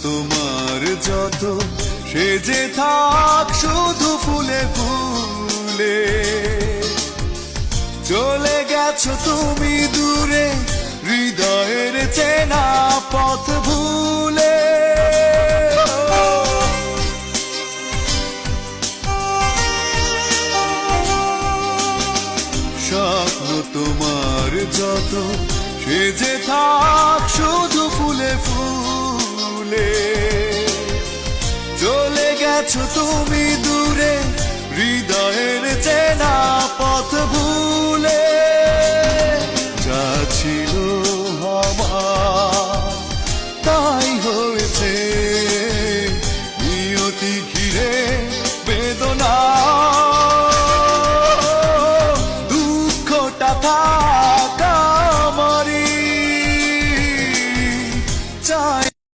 তোমার যত সেজে থাক শুধু ফুলে ফুলে, চলে গেছো তুমি দূরে হৃদয়ের চেনা পথ ভুলে। স্বপ্ন তোমার যত সেজে থাক শুধু ফুলে ফুলে, চলে গেছো তুমি দূরে হৃদয়ের চেনা পথ ভুলে।